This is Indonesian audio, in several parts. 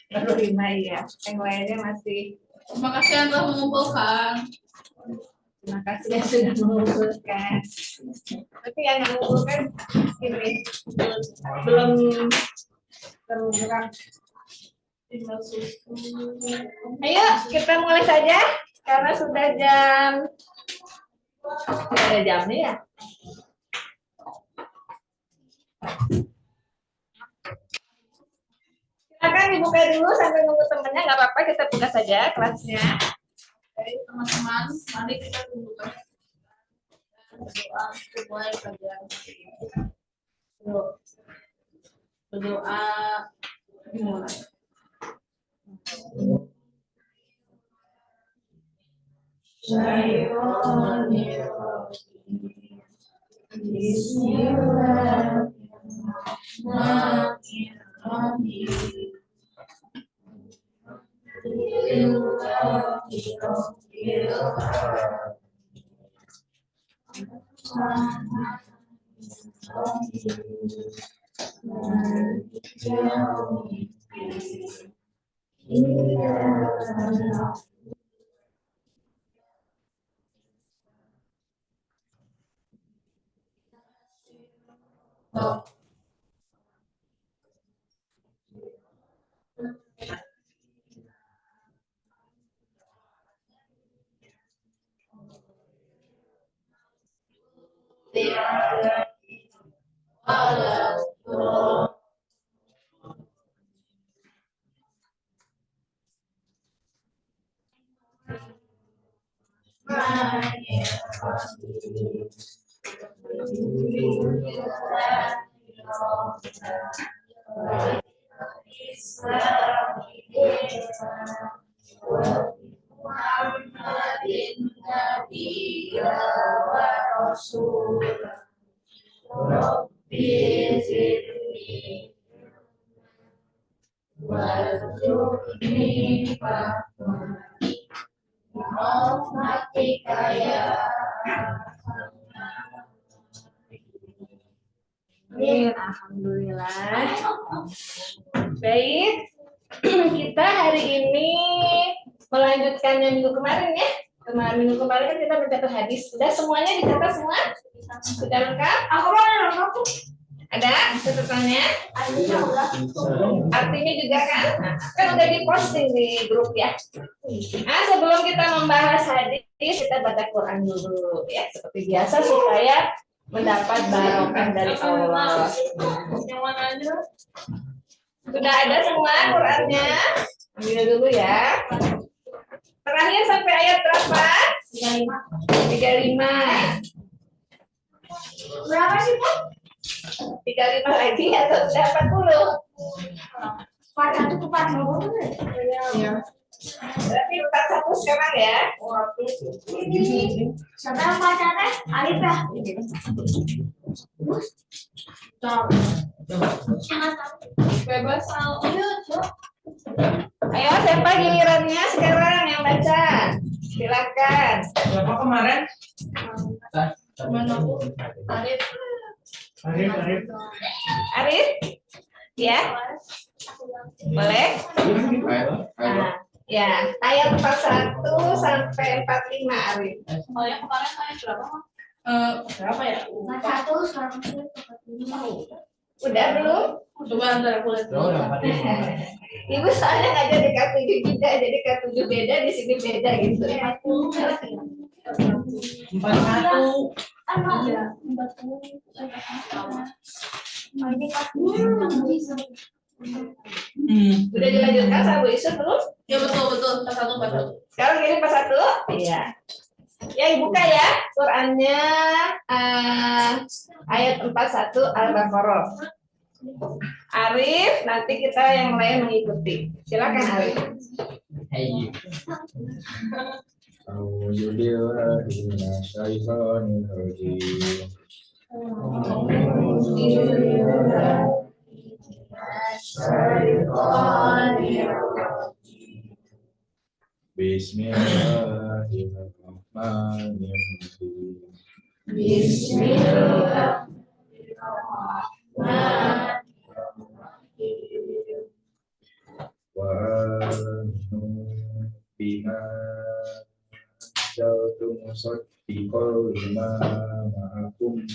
Baru 5 ya. Yang lainnya masih. Terima kasih yang telah mengumpulkan. Terima kasih yang sudah mengumpulkan. Tapi yang mengumpulkan ini belum tergerak. Ayo kita mulai saja karena sudah ada jamnya ya. Silakan dibuka dulu sambil nunggu temennya, nggak apa-apa, kita buka saja kelasnya. Baik teman-teman, mari kita tunggu berdoa mulai pelajaran ini. Berdoa dimulai. Alhamdulillah. Baik, kita hari ini melanjutkan yang minggu kemarin ya. Minggu kemarin kan kita mencatat hadis. Sudah semuanya dicatat semua? Sudah lengkap? Aku lengkap. Ada catatannya? Artinya juga kan? Kan udah diposting di grup ya. Nah, sebelum kita membahas hadis, kita baca Quran dulu ya, seperti biasa supaya mendapat barokah dari Allah. Yang mana aja? Sudah ada semua Qurannya? Ambil dulu ya. Terakhir sampai ayat berapa? 35. Berapa sih, Bu? 35 lagi atau sudah 40? 41 ke 40. Iya. Berarti 41 sekarang ya. Ini siapa yang pacarnya? Alif ya? Bebas. Ayo siapa gilirannya sekarang yang baca? Silakan. Siapa kemarin? Arif. Arif? Ya? Boleh? Nah, ya, ayat 41 sampai 45 Arif. Oh yang kemarin ayat berapa? Berapa ya? 41 sampai 45. Udah belum? Coba antar aku lihat dulu. Ibu soalnya ngajar di K7 juga, jadi K7 beda, di sini beda gitu. 41. Udah dilanjutkan sama Bu Isu belum? Ya betul 41. Sekarang gini 41? Iya. Ya dibuka ya Qurannya ayat 41 Al-Baqarah. Arif, nanti kita yang lain mengikuti. Silakan Arif. Bismillahirrahmanirrahim. Bismillahirrahmanirrahim. Wa musaddiqal lima ma'akum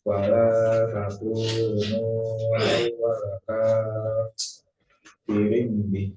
wala takunu awwala kafirin bih.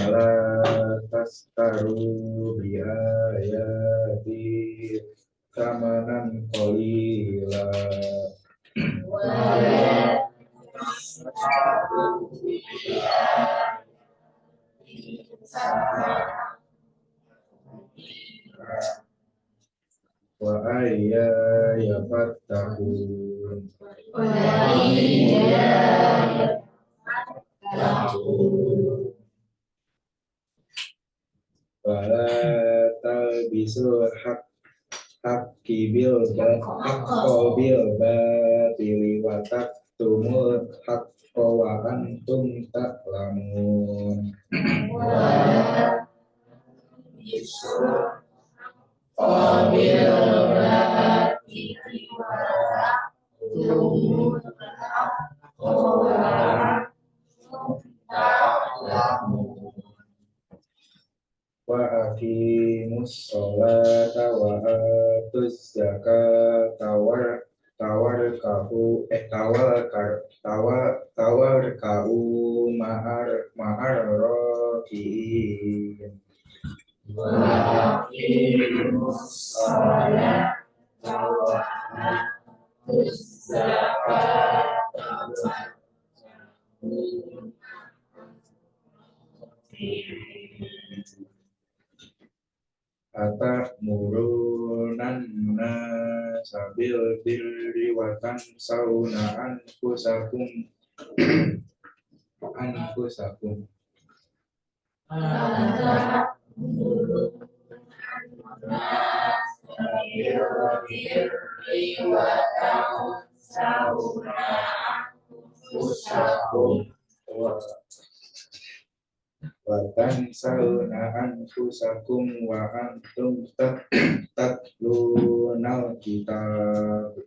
Wala tastaru biayati kamanan qalila. Wa ayya yafattahun. Wala talbisul haqqi bil batili wa taktumul haqqa wa antum ta'lamun. Wa aqimus sholata wa atuz zakata tawarka'u ma'ar rakiin. Wa aqimus sholata wa atuz zakata atamuruna sabil birri wa tansawna anfusakum wa tansawna anfusakum wa antum tatlunal kitab.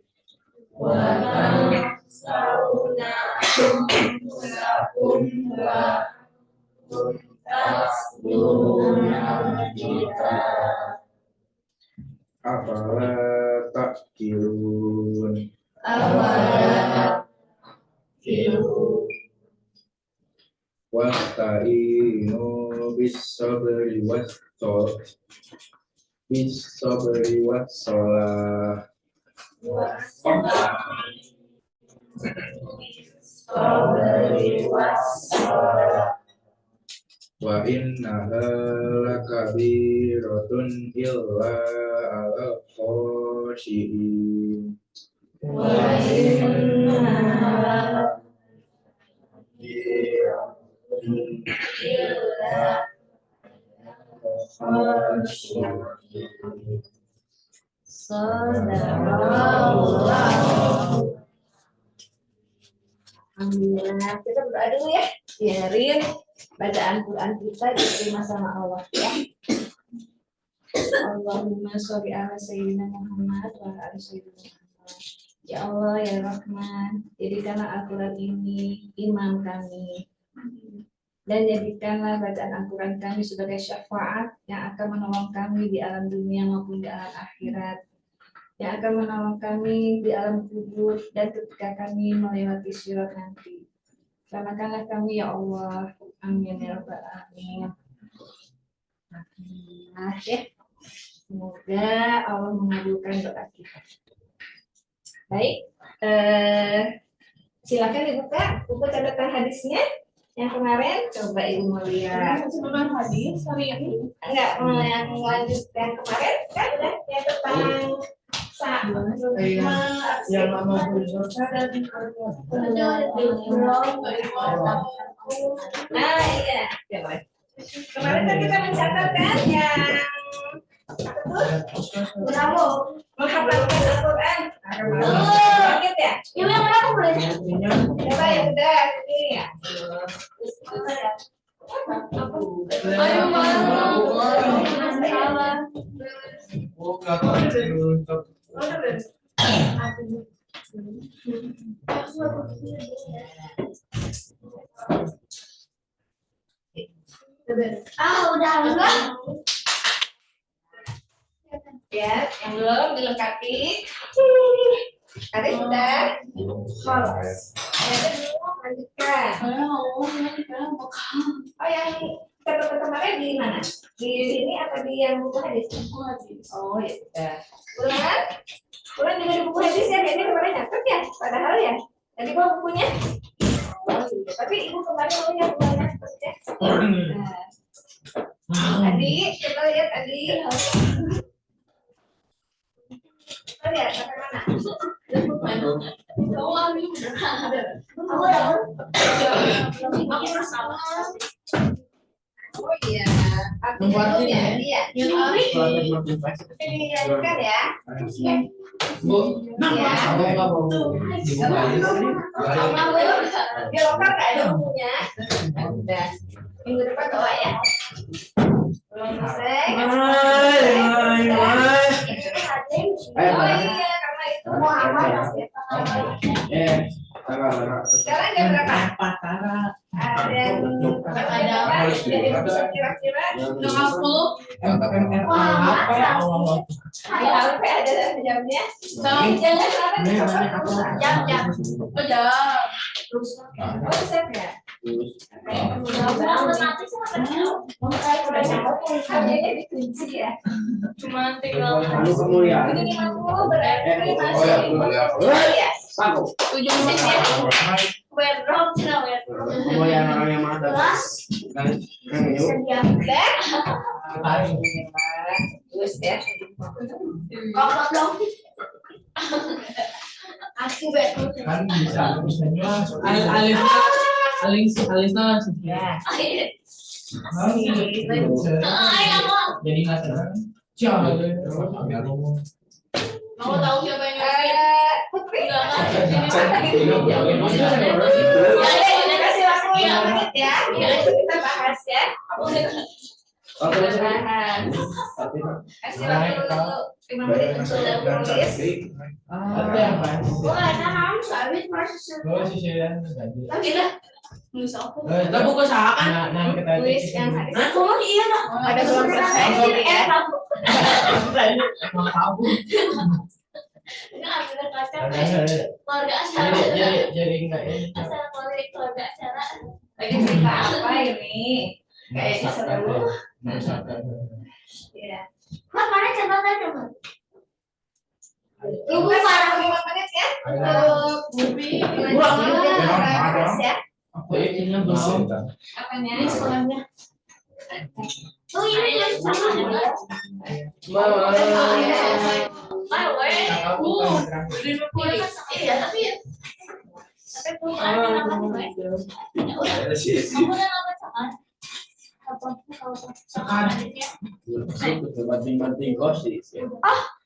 Wa tansawna anfusakum wa antum tatlunal kitab. Afala ta'qilun. Wasta'inu bis-sabri was-salah. Wa innaha lakabiratun illa 'alal khashi'in. Wa innaha Alhamdulillah, kita berdoa dulu ya. Biarin bacaan Quran kita diterima sama Allah ya. Allahumma sholli ala sayyidina Muhammad wa ala ali sayyidina Muhammad. Ya Allah ya Rahman, jadikanlah Al-Quran ini imam kami. Dan jadikanlah bacaan Al-Quran kami sebagai syafaat yang akan menolong kami di alam dunia maupun di alam akhirat. Yang akan menolong kami di alam kubur dan ketika kami melewati sirat nanti. Selamatkanlah kami ya Allah. Amin ya rabbal alamin. Nah, ya. Semoga Allah mengabulkan doa kita. Baik, silakan dibuka buku catatan hadisnya yang kemarin. Coba Ibu mau lihat. Sebelum hadis hari ini Enggak, yang lanjutkan kemarin kan udah yang tentang yang lama berdosa dan nah iya, kemarin kan kita mencatat kan yang menghafalkan Al-Quran. Lanjut ya. Coba ya sudah. Udah enggak? Ya, yang belum dilengkapi. Ada sudah. Ada dulu lanjutkan. Oh, yang catatan kemarin di mana? Di sini atau di yang buku hadis? Oh, ya sudah. Bulan? Bulan juga di buku hadis ya, ini kemarin nyatet ya, padahal ya. Tadi bawa bukunya. Oh, gitu. Tapi ibu kemarin punya bulan nyatet ya. Nah. Adik, coba lihat adik. Coba lihat, sampai mana? Oh iya, aku ya, iya. Ini kan ya. Dia lokal nggak ada bukunya. Udah. Minggu depan bawa ya. Belum selesai. Oh iya, karena itu sekarang jam berapa? Ada kira-kira ada jamnya. Jangan jam. Oh, set ya. Harganya dikunci ya. Cuma tinggal Ini 50 berarti masih ya. Ujungnya wardrobe cina bagus ya. Kalau belum aku alisnya ya. jadi nggak senang. mau tahu siapa yang Putri. Enggak. Kasih waktu 5 menit ya. Kita bahas ya. Bahas. Kasih waktu 5 menit untuk menulis. Lah buku sakan. Tulis yang hadis. Iya dong. Ada belum selesai jadi ya. Keluarga acara. Jadi enggak ya. Acara keluarga acara. Lagi cerita apa ini? Kayaknya seru. Iya. Mas mana catatan coba? Tunggu para 5 menit ya. Untuk Bubi. Terus ya. Aku ini belum. Apanya? Sekolahnya. Oh ini sama juga. Iya tapi ya. Tapi tuh kamu udah nggak sama. Sekarang banting-banting gosip.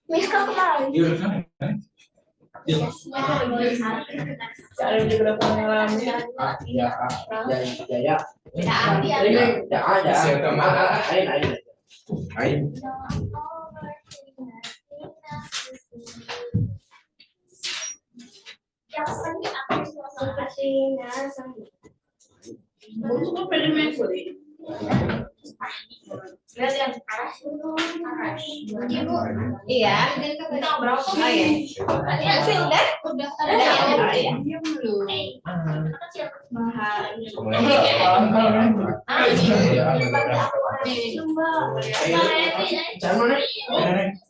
Miska kemarin. Cara juga pengalaman. Ya. Lihat yang arah dulu. Iya. Kita berapa kali ya? Ya sih udah. Udah Ada yang Diam dulu. kecil.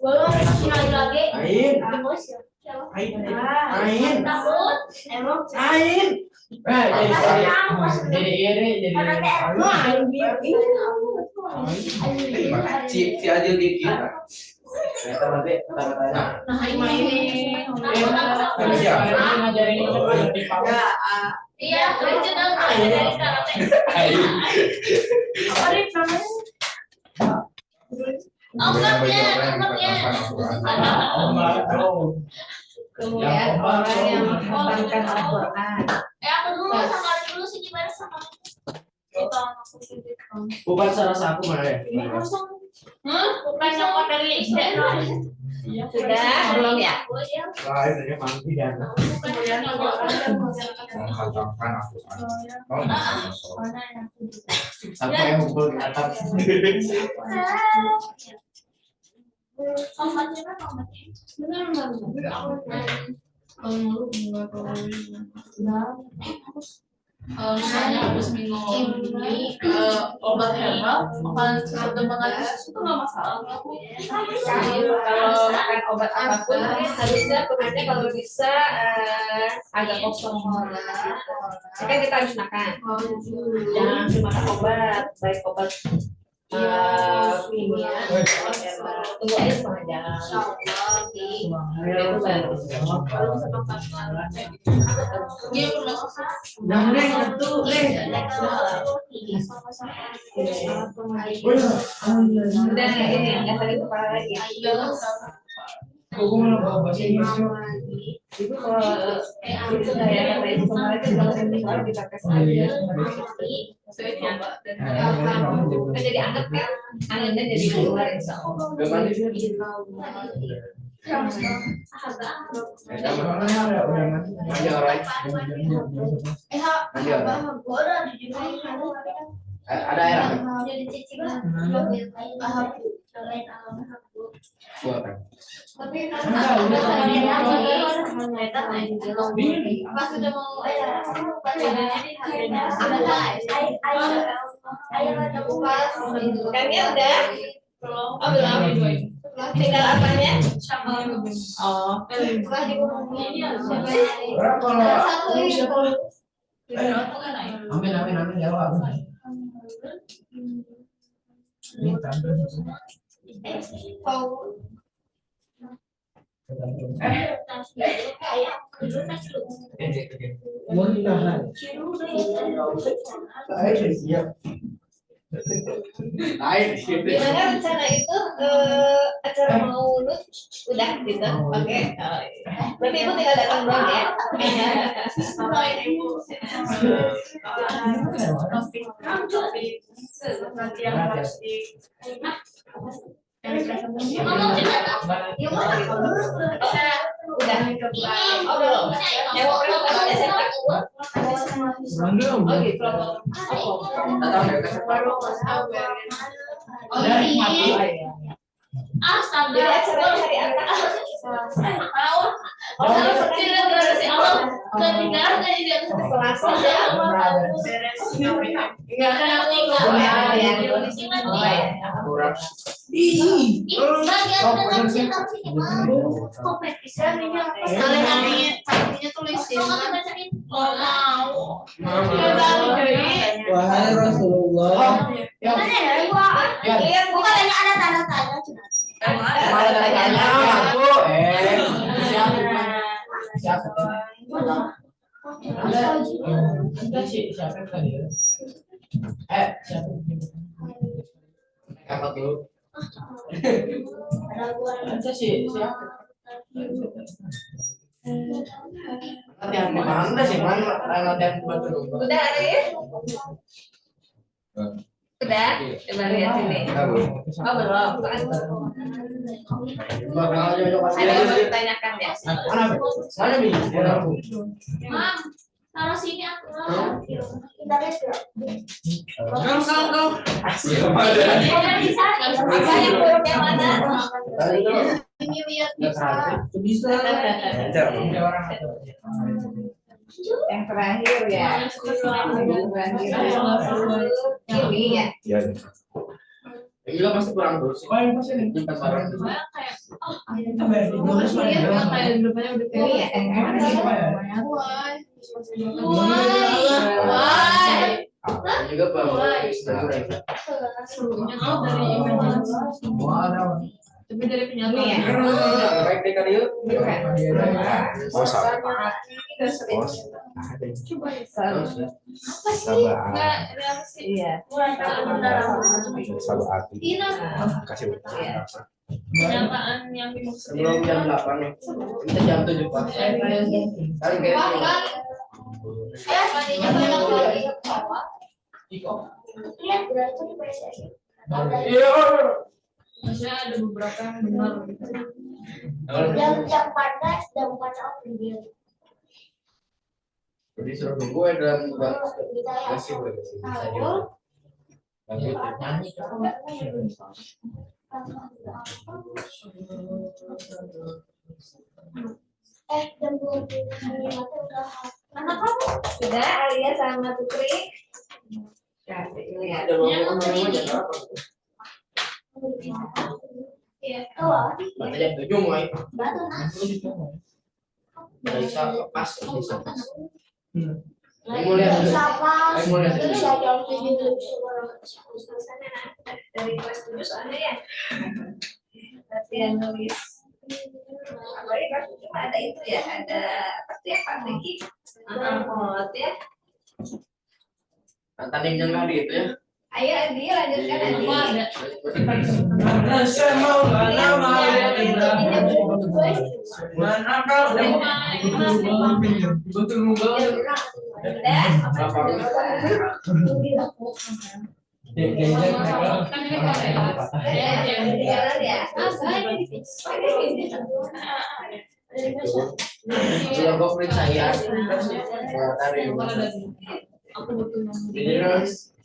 Belum sekali lagi. Takut. Emang. Si Adil di kita. Iya, lucu dong kalau dari karate. Kemudian orang yang menghafalkan Al-Quran. Aku dulu sama dulu sih gimana sama kita Bukan salah satu mana ya? Bukan nyokot dari istri dong. Sudah belum ya? Lain aja mandi dan Bukan mengatakan aku Apa yang mukul ke atas? Kalau misalnya habis minum ini obat herbal, makan sesuatu pengganti susu itu nggak masalah. Kalau makan obat apapun harusnya perutnya kalau bisa agak kosong. Kan kita harus makan. Jangan cuma makan obat, baik obat kimia, tunggu aja setengah jam. Itu baru. Dia bermaksud Udah ini nggak sakit kepala lagi. Aku malah bawa bahasa Inggris. Itu kalau itu kayak kata ibu kemarin kan kalau sakit kepala kita tes aja. saya coba dan Kan jadi anget kan, angetnya jadi keluar insya Allah. udah mandi mandi orang mandi orang ada air buat kan Pas udah mau Ikannya udah? Oh belum. Tinggal apanya? Oh. Amin amin amin jawab. Ini tambah. Gimana rencana itu acara maulud udah gitu? Oke. Berarti ibu tinggal datang doang ya? nanti yang harus di Udah. Oh belum. Yang mau presentasi SMA? Belum. Oh gitu. oh Jadi Astaga. acaranya hari apa? Oh, tidak generasi awal ketinggalan kan jadi Selasa ya? enggak kan aku Oh ya, ya. Oh, ya. kurang Wahai Rasulullah. Lihat bukan ada tanda-tanda Mana tanyanya aku? Siapa? Ada siapa tadi? Siapa? apa tuh Ada siapa? Latihan di mana sih? Mana latihan buat dulu? udah ada ya? Udah? Coba lihat sini. Oh belum. Ada yang mau ditanyakan ya? Mana bi? Mam, taruh sini aku. Kau Apa yang belum yang mana? Ini lihat Bisa. Yang terakhir ya. Yang terakhir. Ini ya. ya Ini juga pasti kurang dulu sih. Paling pasti nih tempat barang itu. Ini ya. Ini juga tapi dari Ini ya. penyataan baik deh kali yuk. oh sabar Iya. sabar hati Tina. kasih penyataan yang dimaksud Sebelum jam 8 nih. Kita jam 7 Pak. Kali kayak Mandinya banyak lagi. Iko. Lihat berarti di PSSI. Iya. Maksudnya ada beberapa yang benar gitu. Jam 14, jam 14 video. Jadi suruh gue dalam Masih lanjut nyanyi. Jam 25 udah. Anak kamu sudah Alia sama Putri. Kasih lihat. Ada ngomong aja apa? Iya. Oh, Baca jam 7 mulai. batu nah. Nggak bisa lepas bisa. Mulai siapa? Mulai. Bisa jam 7 Dari kelas 7 soalnya ya. Latihan nulis. Apalagi kelas 7 ada itu ya, ada persiapan lagi. Angkot ya. Tanding yang tadi itu ya. Ayo Adi, lanjutkan Adi. Aku ada. Kan ini Kalau gue periksa ya. Tadi. aku butuh Jadi terus.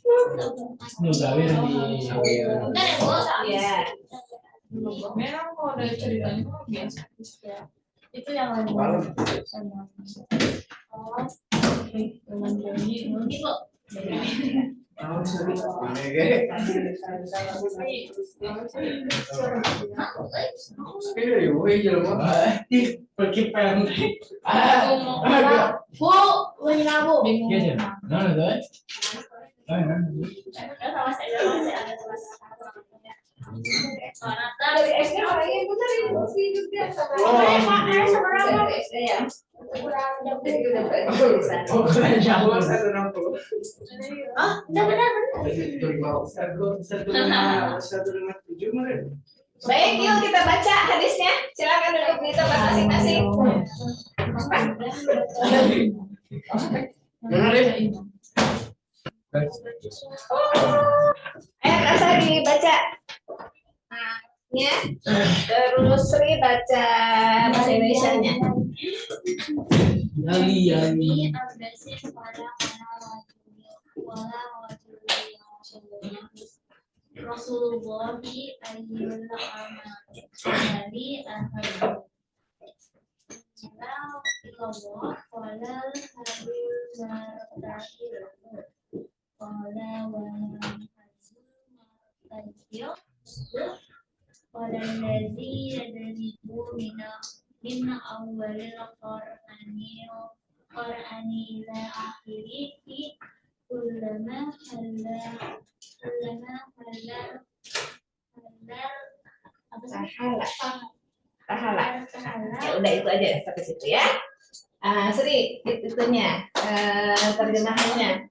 Ya. memang kalau ada ceritanya kok biasa. Itu yang lain. Malam. Teman janji. Mana ya? Pergi pen. Bu, lagi nabung. Dari SD orangnya bener ini Putri juga sama. Dari SD ya. Jadi udah berkesan. Baik, yuk kita baca hadisnya. Silakan duduk di tempat masing-masing. Rasa dibaca. Ya. Terus Sri baca bahasa Indonesianya. Rasulullah ayyul amal dari ahadu. Allah qala hadil martahil. Qala wa hadil qala alladhi yadribu minna awwalil qur'ani ila akhirih kullama Tahala. Ya udah itu aja sampai situ ya. Sri itunya terjemahannya.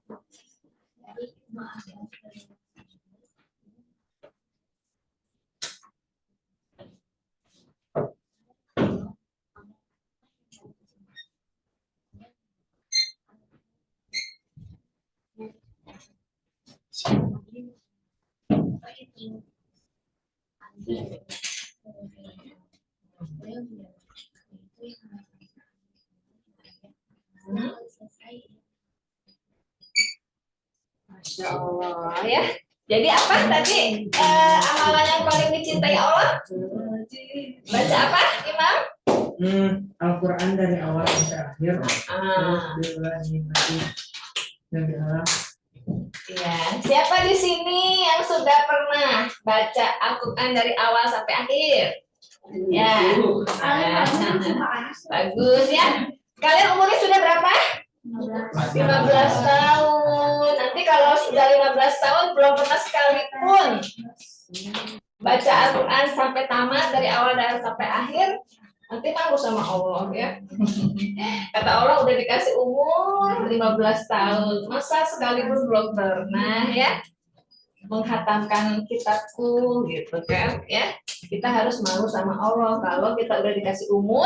Masya Allah ya. Jadi apa tadi amalan yang paling dicintai Allah? Baca apa, Imam? Al-Quran dari awal sampai akhir. Ya, siapa di sini yang sudah pernah baca Al-Quran dari awal sampai akhir? Ya, bagus ya. Kalian umurnya sudah berapa? 15 tahun. Nanti kalau sudah 15 tahun belum pernah sekalipun baca Al-Quran sampai tamat dari awal dan sampai akhir, nanti malu sama Allah ya. Kata Allah udah dikasih umur 15 tahun, masa sekalipun belum pernah ya menghatamkan kitabku gitu kan ya. Kita harus malu sama Allah kalau kita udah dikasih umur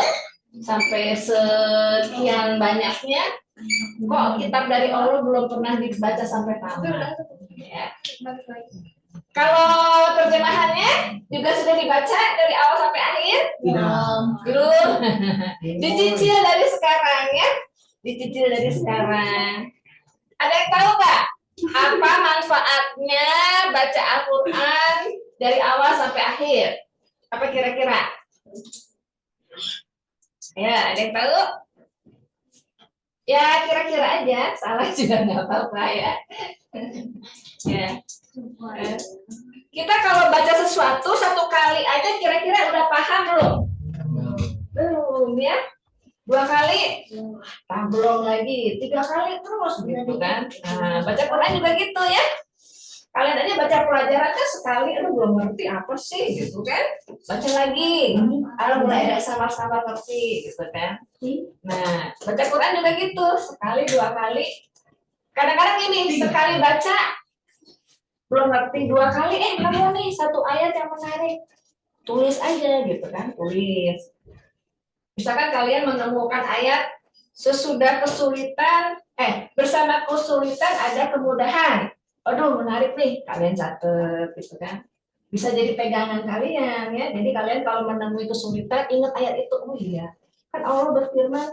sampai sekian banyaknya, kok kitab dari Allah belum pernah dibaca sampai tamat ya. Kalau terjemahannya juga sudah dibaca dari awal sampai akhir? Belum. Dicicil dari sekarang ya. Dicicil dari sekarang. Ada yang tahu nggak apa manfaatnya baca Al-Quran dari awal sampai akhir? Apa kira-kira? Ya, ada yang tahu? Ya, kira-kira aja. Salah juga nggak apa-apa ya. Ya. Kita kalau baca sesuatu satu kali aja kira-kira udah paham belum? Belum ya. 2 kali, belum lagi, 3 kali terus gitu kan. Nah, baca Quran juga gitu ya. Kalian aja baca pelajaran kan sekali, aduh belum ngerti apa sih gitu kan. Baca lagi, mulai ada sama-sama ngerti gitu kan. Nah, baca Quran juga gitu, sekali 2 kali. Kadang-kadang ini sekali baca belum ngerti, 2 kali nemu nih satu ayat yang menarik, tulis aja gitu kan, tulis. Misalkan kalian menemukan ayat sesudah kesulitan, bersama kesulitan ada kemudahan. Aduh menarik nih, kalian catat gitu kan. Bisa jadi pegangan kalian ya. Jadi kalian kalau menemui kesulitan ingat ayat itu. Oh iya, kan Allah berfirman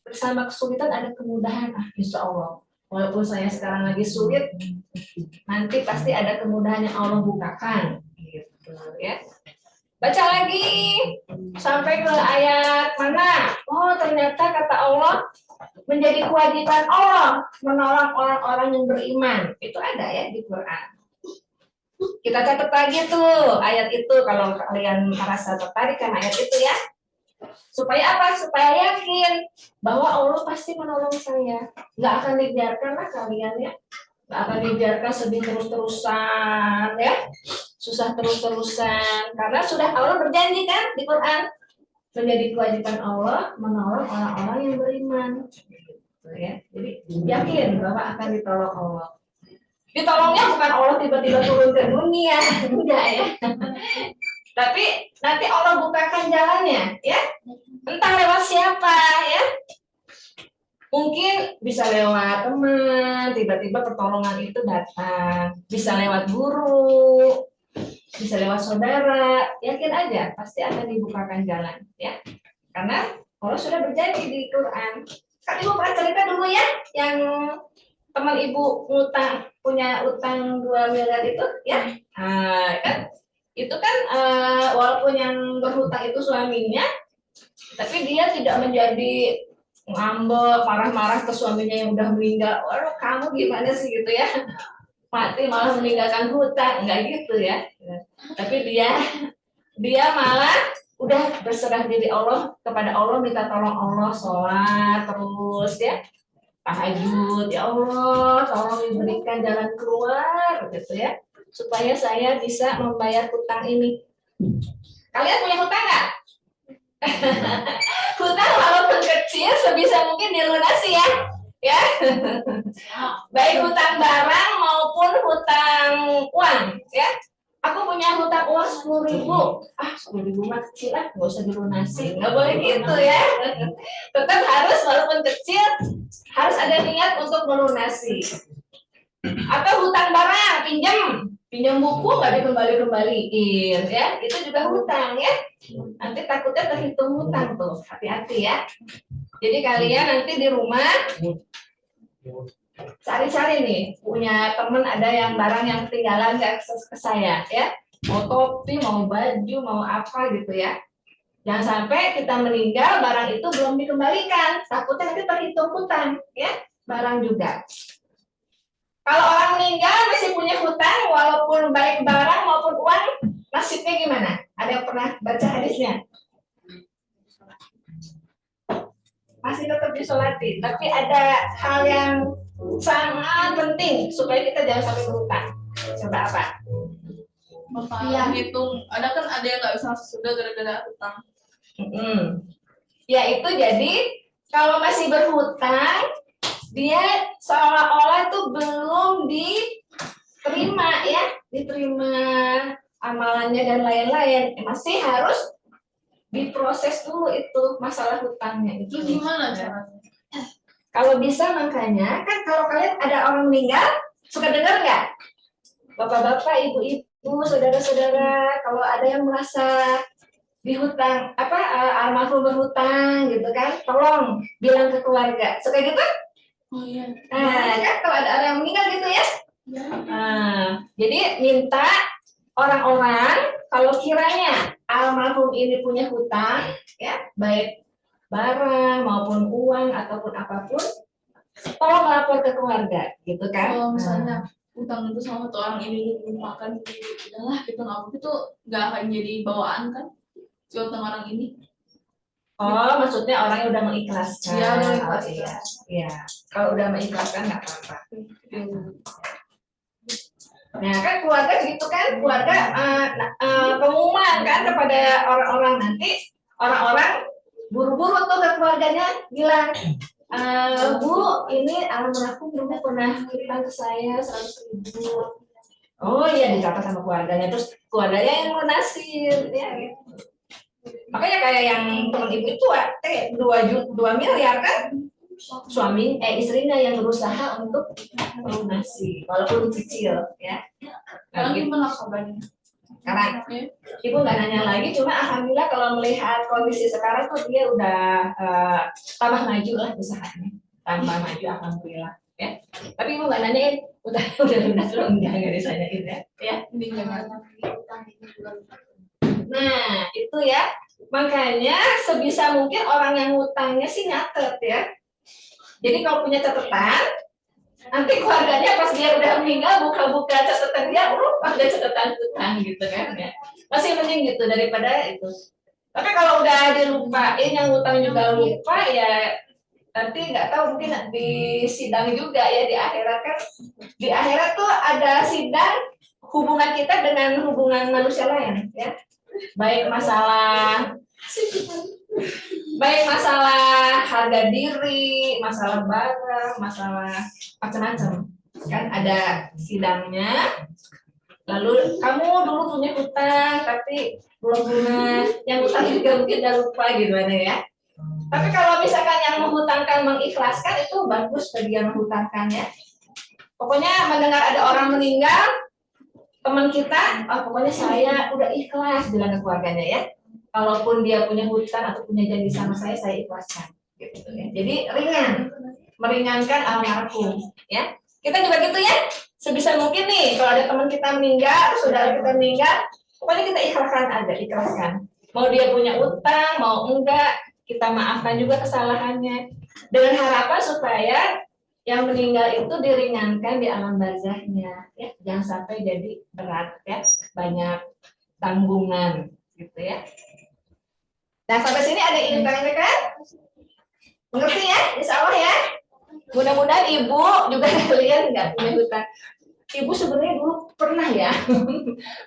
bersama kesulitan ada kemudahan. Insya Allah. Walaupun saya sekarang lagi sulit, nanti pasti ada kemudahan yang Allah bukakan, gitu ya. Baca lagi sampai ke ayat mana? Oh ternyata kata Allah menjadi kewajiban Allah menolong orang-orang yang beriman. Itu ada ya di Quran. Kita catat lagi tuh ayat itu kalau kalian merasa tertarik sama ayat itu ya. Supaya apa? Supaya yakin bahwa Allah pasti menolong saya. Nggak akan dibiarkan lah kalian ya. Nggak akan dibiarkan sedih terus-terusan ya. Susah terus-terusan. Karena sudah Allah berjanji kan di Quran. Menjadi kewajiban Allah menolong orang-orang yang beriman. Gitu ya. Jadi yakin bahwa akan ditolong Allah. Ditolongnya bukan Allah tiba-tiba turun ke dunia. Enggak ya. Tapi nanti Allah bukakan jalannya, ya. Entah lewat siapa, ya. Mungkin bisa lewat teman, tiba-tiba pertolongan itu datang. Bisa lewat guru, bisa lewat saudara. Yakin aja, pasti akan dibukakan jalan, ya. Karena Allah sudah berjanji di Quran. Kan Ibu pernah cerita dulu ya, yang teman Ibu punya utang 2 miliar itu, ya. Nah, kan? Itu kan walaupun yang berhutang itu suaminya, tapi dia tidak menjadi ngambek, marah-marah ke suaminya yang udah meninggal. Waduh, kamu gimana sih gitu ya? Mati malah meninggalkan hutang, enggak gitu ya. Tapi dia malah udah berserah diri kepada Allah, minta tolong Allah, sholat terus ya. Tahajud, ya Allah, tolong diberikan jalan keluar gitu ya. Supaya saya bisa membayar hutang ini. Kalian punya hutang nggak? Hutang walaupun kecil sebisa mungkin dilunasi ya. Ya. Baik hutang barang maupun hutang uang ya. Aku punya hutang uang 10.000. 10.000 mah kecil lah, nggak usah dilunasi. Nggak boleh gitu ya. Tetap harus walaupun kecil harus ada niat untuk melunasi. Atau hutang barang, pinjam buku nggak dikembaliin ya, itu juga hutang ya. Nanti takutnya terhitung hutang tuh, hati-hati ya. Jadi kalian nanti di rumah cari-cari nih, punya temen ada yang barang yang ketinggalan ke saya ya, mau topi, mau baju, mau apa gitu ya. Jangan sampai kita meninggal barang itu belum dikembalikan, takutnya nanti terhitung hutang ya, barang juga. Kalau orang meninggal masih punya hutang, walaupun baik barang maupun uang, nasibnya gimana? Ada yang pernah baca hadisnya? Masih tetap disolati, tapi ada hal yang sangat penting supaya kita jangan sampai berhutang. Coba apa? Iya. Hitung. Ada yang nggak bisa masuk surga gara-gara hutang. Ya itu jadi kalau masih berhutang, dia seolah-olah tuh belum diterima amalannya dan lain-lain, masih harus diproses dulu itu masalah hutangnya itu. Gimana caranya? Kalau bisa makanya kan kalau kalian ada orang meninggal suka dengar nggak? bapak-bapak, ibu-ibu, saudara-saudara, kalau ada yang merasa dihutang almarhum berhutang gitu kan, tolong bilang ke keluarga. Suka gitu? Oh iya. Nah, kan kalau ada orang yang meninggal gitu ya. Nah, jadi minta orang-orang kalau kiranya almarhum ini punya hutang, ya, baik barang maupun uang ataupun apapun, tolong lapor ke keluarga, gitu kan? Kalau misalnya utang itu sama satu orang ini dilupakan, udahlah gitu nggak apa itu nggak akan jadi bawaan kan si utang orang ini. Oh, maksudnya orangnya udah mengikhlaskan. Iya, udah Oh, mengikhlaskan. iya. Iya. Kalau udah mengikhlaskan nggak apa-apa. Nah, kan keluarga gitu kan, keluarga pengumuman kan kepada orang-orang, nanti orang-orang buru-buru tuh ke keluarganya bilang, Bu, ini almarhum dulu pernah hutang ke saya 100.000. Oh iya, dicatat sama keluarganya, terus keluarganya yang lunasin, ya gitu. Makanya kayak yang teman ibu itu, 2 miliar kan, istrinya yang berusaha untuk melunasi, walaupun cicil, ya. Nah, Sekarang gitu. gimana kabarnya? Karena ibu nggak nanya lagi, cuma alhamdulillah kalau melihat kondisi sekarang tuh dia udah tambah maju lah usahanya, tambah maju alhamdulillah, ya. Tapi ibu nggak nanyain, udah lunas belum, nggak ditanyain ya. Ini jangan. Nah, itu ya. Makanya sebisa mungkin orang yang ngutangnya sih nyatet ya. Jadi kalau punya catatan, nanti keluarganya pas dia udah meninggal buka-buka catatan dia, ada catatan hutang gitu kan ya. Masih mending gitu daripada itu. Tapi kalau udah dilupain, yang hutang juga lupa ya, nanti nggak tahu mungkin di sidang juga ya di akhirat kan. Di akhirat tuh ada sidang hubungan kita dengan hubungan manusia lain ya. Baik masalah harga diri, masalah barang, masalah macam-macam. Kan ada sidangnya. Lalu kamu dulu punya hutang tapi belum lunas, yang hutang juga mungkin udah lupa gimana ya. Tapi kalau misalkan yang menghutangkan mengikhlaskan, itu bagus bagi yang menghutangkan ya. Pokoknya mendengar ada orang meninggal, teman kita, pokoknya saya udah ikhlas bilang ke keluarganya ya. Kalaupun dia punya hutang atau punya janji sama saya ikhlaskan. Gitu ya. Jadi ringan, meringankan almarhum. Ya, kita juga gitu ya. Sebisa mungkin nih, kalau ada teman kita meninggal, saudara kita meninggal, pokoknya kita ikhlaskan. Mau dia punya utang, mau enggak, kita maafkan juga kesalahannya. Dengan harapan supaya yang meninggal itu diringankan di alam barzahnya, ya, jangan sampai jadi berat ya, banyak tanggungan, gitu ya. Nah sampai sini ada yang ingin tanyakan? Mengerti ya, insya Allah ya. Mudah-mudahan ibu juga kalian nggak punya hutang. Ibu sebenarnya dulu pernah ya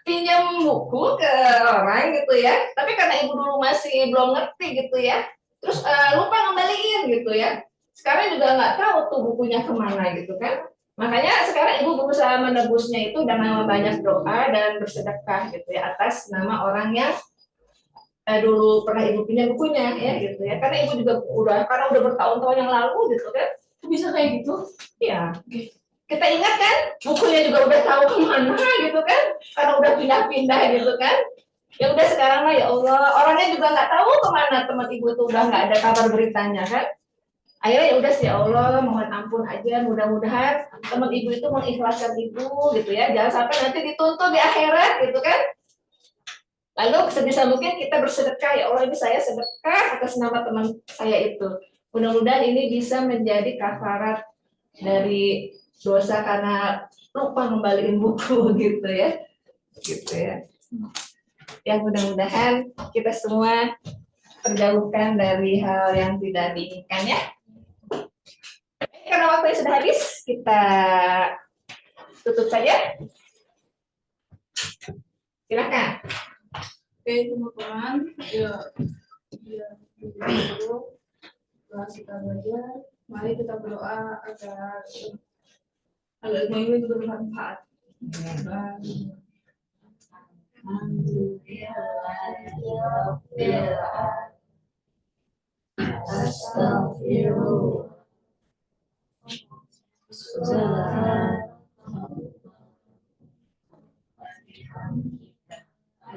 pinjam buku ke orang gitu ya, tapi karena ibu dulu masih belum ngerti gitu ya, terus lupa ngembaliin gitu ya. Sekarang juga nggak tahu tuh bukunya kemana gitu kan. Makanya sekarang ibu berusaha menebusnya itu dengan banyak doa dan bersedekah gitu ya atas nama orang yang dulu pernah ibu pinjam bukunya ya gitu ya. Karena ibu juga karena udah bertahun-tahun yang lalu gitu kan. Bisa kayak gitu? Iya. Kita ingat kan bukunya juga udah tahu kemana gitu kan. Karena udah pindah-pindah gitu kan. Ya udah sekarang lah ya Allah. Orangnya juga nggak tahu kemana, teman ibu tuh udah nggak ada kabar beritanya kan. Akhirnya ya udah sih ya Allah, mohon ampun aja, mudah-mudahan teman ibu itu mengikhlaskan ibu gitu ya, jangan sampai nanti dituntut di akhirat gitu kan. Lalu sebisa mungkin kita bersedekah, ya Allah ini saya sedekah atas nama teman saya itu. Mudah-mudahan ini bisa menjadi kafarat dari dosa karena lupa ngembaliin buku gitu ya. Gitu ya. Yang mudah-mudahan kita semua terjauhkan dari hal yang tidak diinginkan ya. Karena waktunya sudah habis, kita tutup saja. Silakan. Oke teman-teman, ya dulu setelah kita belajar, mari kita berdoa agar ilmu ini juga bermanfaat.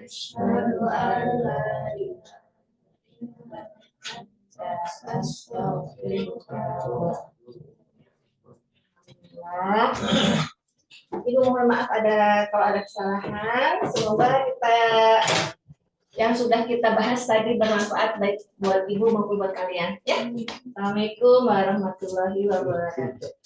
Asyhadu an la ilaha Ibu mohon maaf kalau ada kesalahan. Semoga yang sudah kita bahas tadi bermanfaat baik buat ibu maupun buat kalian. Ya. Assalamualaikum warahmatullahi wabarakatuh.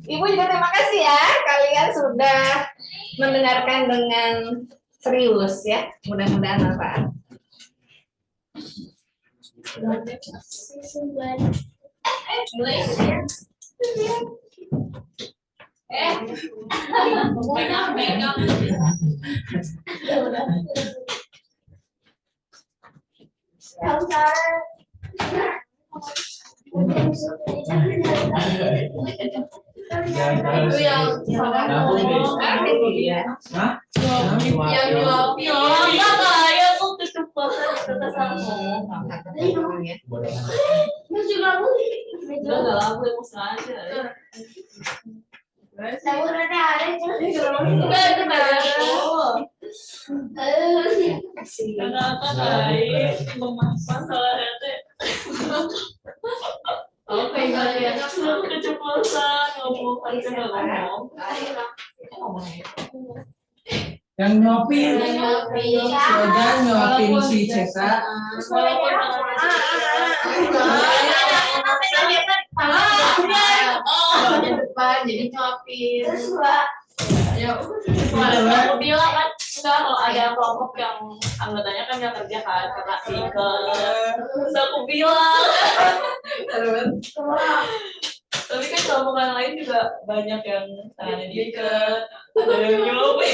Ibu juga terima kasih ya, kalian sudah mendengarkan dengan serius ya. Mudah-mudahan manfaat. Pegang. Itu yang Yang nyuapin. Ya tuh kecepatan kita sambung. Udah nggak lagu yang sengaja. Keceplosan ngomong. Yang nyopin, Sodan nyopin si Cesa. Jadi nyuapin. Ya, aku bilang kan enggak kalau ada kelompok yang anggotanya kan nggak kerja kan karena terus aku bilang. Tapi kan kelompok yang lain juga banyak yang tangannya diikat, ada yang nyuapin.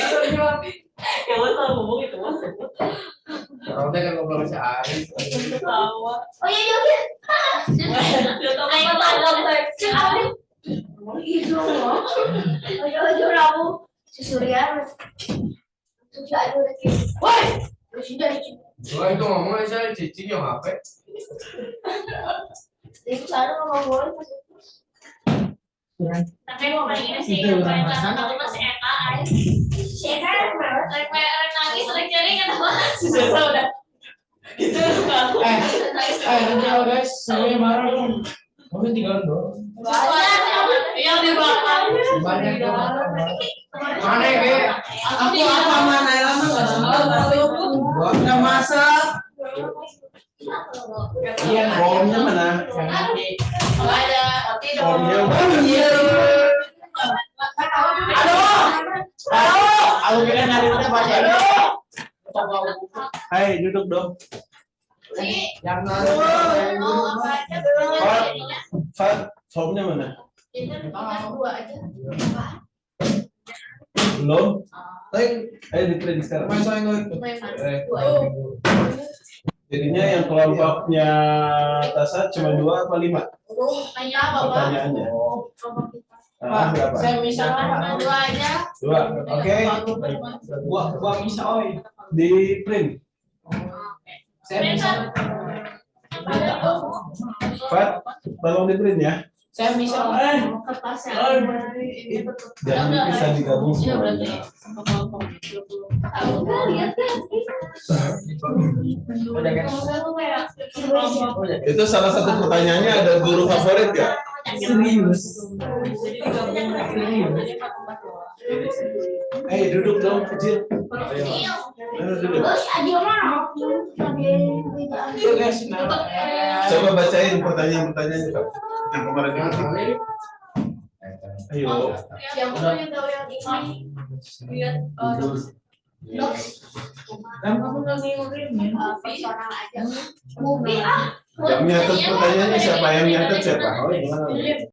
Kalau salah ngomong itu mas. Kalau kan ngobrol sehari. Ketawa. Oh iya, iya. Ya tahu apa teks. Ojo ramu susurian. Sudah ada lagi. Woi, sudah. Wah itu ngomongnya saya cici yang apa? Itu sana ngomong Tapi mau ini sih, kalau masih Eka, si Eka nangis, cari kenapa? Susah udah. Itu suka aku. Nanti guys, saya marah. Mungkin 3 doang. Yang di belakang. Banyak tuh. Mana ya? Aku apa mana lama nggak sempat. Udah masak. Iya, formnya mana? Kalau ada Formnya. Aku kira nyari udah baca. Hai, duduk dong. Yang Fat, formnya mana? Belum? Ayo di sekarang. Jadinya yang kelompoknya Tasa cuma 2 apa 5? Pertanyaannya. Nah, berapa? Saya misalnya 2 aja. 2. Oke. gua bisa oi. Di print. Saya bisa. Fat, tolong di print ya. Saya bisa. Jangan bisa digabung Iya semua. berarti. Udah kan? Itu salah satu pertanyaannya, ada guru favorit ya? Serius. Duduk dong, kecil. Ayo. Duduk. Coba bacain pertanyaan-pertanyaannya, Kak. Yang kemarin diketik. Ayo. Yang punya tahu yang ini. Lihat. Kamu nggak ngirim personal aja. Yang nyatet pertanyaannya siapa? Yang nyatet siapa?